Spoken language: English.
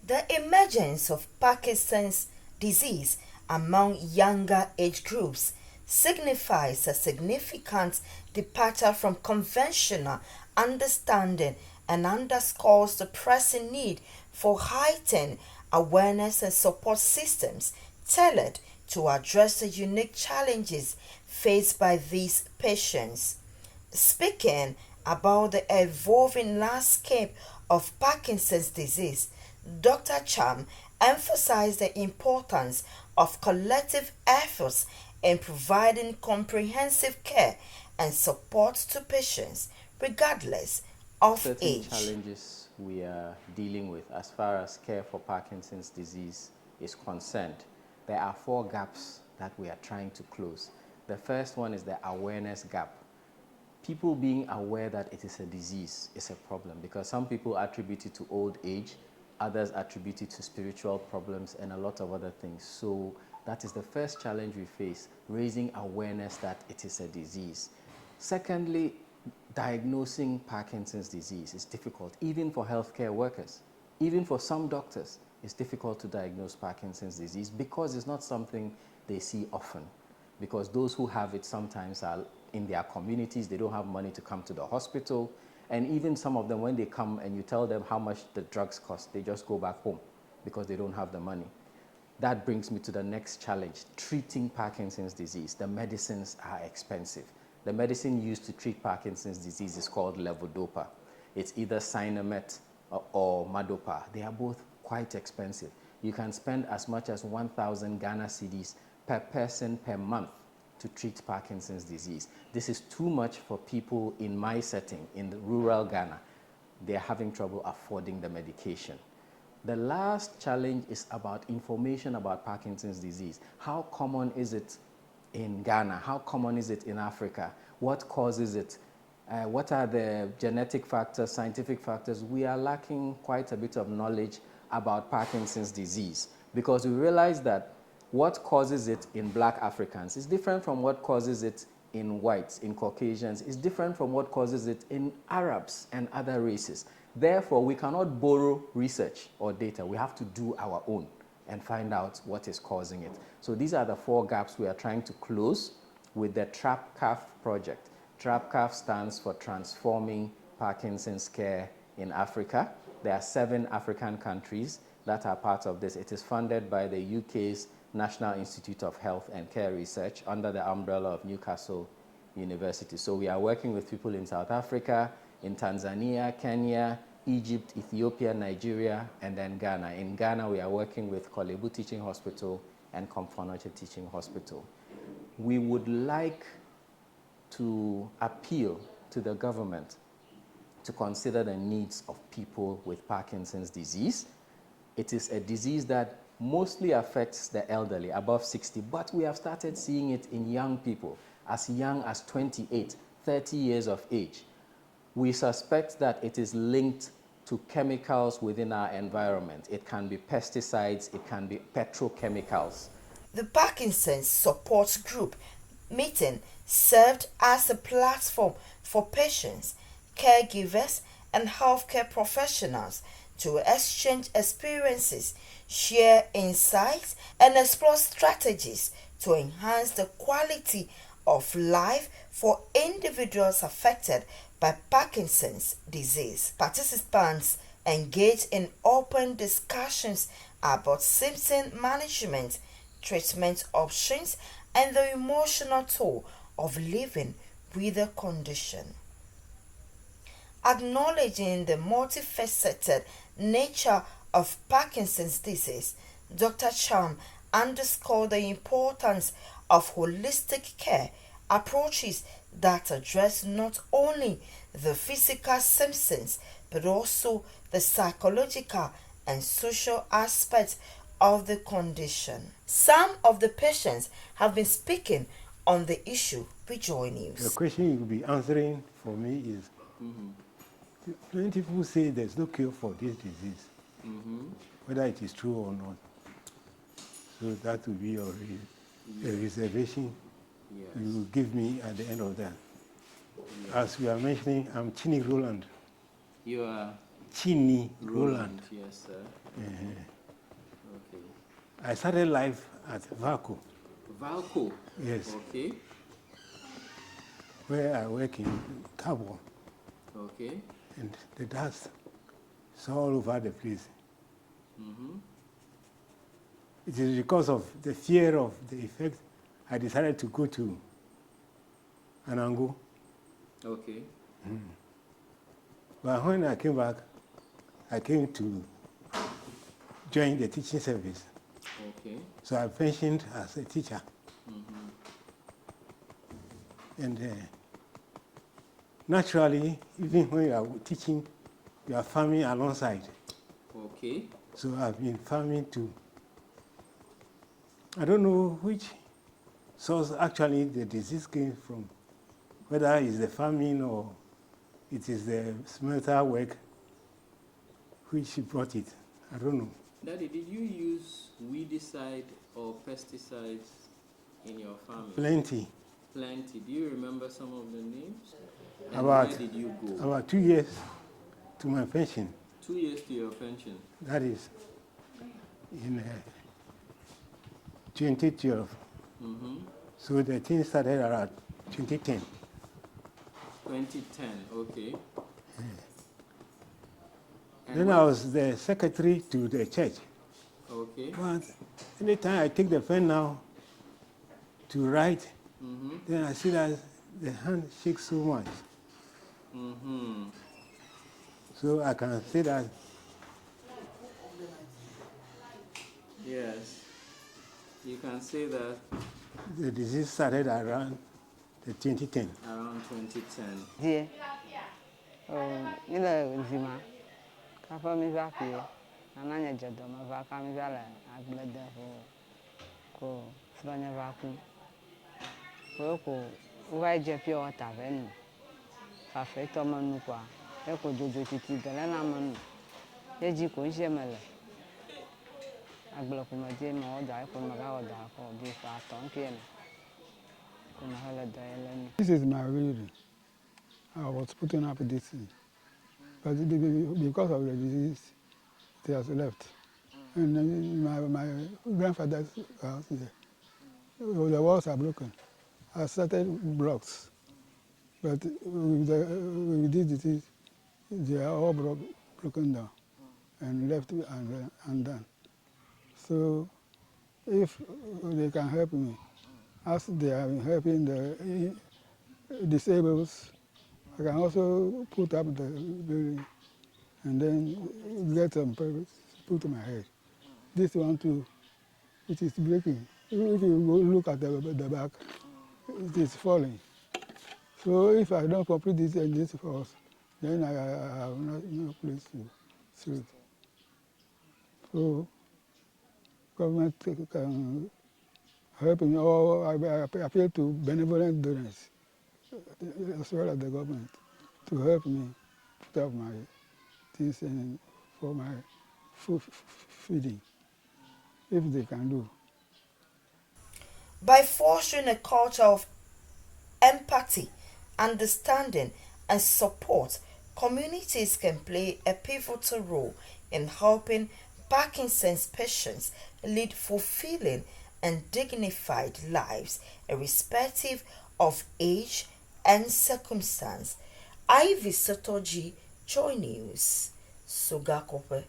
The emergence of Parkinson's disease among younger age groups signifies a significant departure from conventional understanding and underscores the pressing need for heightened awareness and support systems tailored to address the unique challenges faced by these patients. Speaking about the evolving landscape of Parkinson's disease, Dr. Cham emphasized the importance of collective efforts in providing comprehensive care and support to patients, regardless of Certain age. challenges we are dealing with as far as care for Parkinson's disease is concerned. There are four gaps that we are trying to close. The first one is the awareness gap. People being aware that it is a disease is a problem because some people attribute it to old age, others attribute it to spiritual problems and a lot of other things. So that is the first challenge we face, raising awareness that it is a disease. Secondly, diagnosing Parkinson's disease is difficult, even for healthcare workers. Even for some doctors, it's difficult to diagnose Parkinson's disease because it's not something they see often. Because those who have it sometimes are in their communities, they don't have money to come to the hospital. And even some of them, when they come and you tell them how much the drugs cost, they just go back home because they don't have the money. That brings me to the next challenge, treating Parkinson's disease. The medicines are expensive. The medicine used to treat Parkinson's disease is called levodopa. It's either Sinemet or Madopa. They are both quite expensive. You can spend as much as 1,000 Ghana cedis per person per month to treat Parkinson's disease. This is too much for people in my setting, in the rural Ghana. They're having trouble affording the medication. The last challenge is about information about Parkinson's disease. How common is it in Ghana? How common is it in Africa? What causes it? What are the genetic factors, scientific factors? We are lacking quite a bit of knowledge about Parkinson's disease because we realize that what causes it in black Africans is different from what causes it in whites, in Caucasians, is different from what causes it in Arabs and other races. Therefore, we cannot borrow research or data. We have to do our own and find out what is causing it. So these are the four gaps we are trying to close with the TRAPCAF project. TRAPCAF stands for Transforming Parkinson's Care in Africa. There are 7 African countries that are part of this. It is funded by the UK's National Institute of Health and Care Research under the umbrella of Newcastle University. So we are working with people in South Africa, in Tanzania, Kenya, Egypt, Ethiopia, Nigeria, and then Ghana. In Ghana, we are working with Kolebu Teaching Hospital and Komfonoche Teaching Hospital. We would like to appeal to the government to consider the needs of people with Parkinson's disease. It is a disease that mostly affects the elderly, above 60, but we have started seeing it in young people, as young as 28, 30 years of age. We suspect that it is linked to chemicals within our environment. It can be pesticides, it can be petrochemicals. The Parkinson's Support Group meeting served as a platform for patients, caregivers, and healthcare professionals to exchange experiences, share insights, and explore strategies to enhance the quality of life for individuals affected by Parkinson's disease. Participants engaged in open discussions about symptom management, treatment options, and the emotional toll of living with the condition. Acknowledging the multifaceted nature of Parkinson's disease, Dr. Cham underscored the importance of holistic care approaches that address not only the physical symptoms but also the psychological and social aspects of the condition. Some of the patients have been speaking on the issue with Joy News. The question you will be answering for me is, plenty people say there's no cure for this disease, whether it is true or not. So that will be your a reservation you will give me at the end of that. As we are mentioning, I'm Chini Roland. You are Chini Roland. Yes, sir. Okay. I started life at Valco. Valco. Yes. Okay. Where I work in carbon. Okay. And the dust is all over the place. It is because of the fear of the effect I decided to go to Anangu. Okay. But when I came back, I came to join the teaching service. Okay. So I pensioned as a teacher. And naturally, even when you are teaching, you are farming alongside. Okay. So I've been farming too. I don't know which source actually the disease came from, whether it's the farming or it is the smelter work which brought it. I don't know. Daddy, did you use weedicide or pesticides in your farming? Plenty. Plenty. Do you remember some of the names? And About, where did you go? about 2 years to my pension. 2 years to your pension. That is in 2012. So the thing started around 2010. 2010, okay. And Then I was the secretary to the church. Okay. But anytime I take the pen now to write, then I see that the hand shakes so much. So I can say that. Yes. You can say that The disease started around the 2010. around 2010. Dear, you know, Zima, Papa Mizaki, and I just don't know if I come I bled there for Flanya Vacuum. Woko, why Jeppy or Tavern? Fafeto Manuqua, Echo Jojo Titi, the Lanaman, Eji Conjemele. I block my dear mother, I come out or this after This is my reason. I was putting up this thing. But because of the disease, it has left. And then my grandfather's house here, the walls are broken. I started blocks. But with this disease, they are all broken down and left and undone. So if they can help me, as they are helping the disabled, I can also put up the building and then get some papers put to my head. This one too, it is breaking. If you go look at the back, it is falling. So if I don't complete this and this first, then I have no place to sleep. So government can help me, or I appeal to benevolent donors as well as the government to help me put up my things and for my food feeding, if they can do. By fostering a culture of empathy, understanding, and support, communities can play a pivotal role in helping Parkinson's patients lead fulfilling and dignified lives, irrespective of age and circumstance. Ivy Sotoji, Joy News, Sugakope.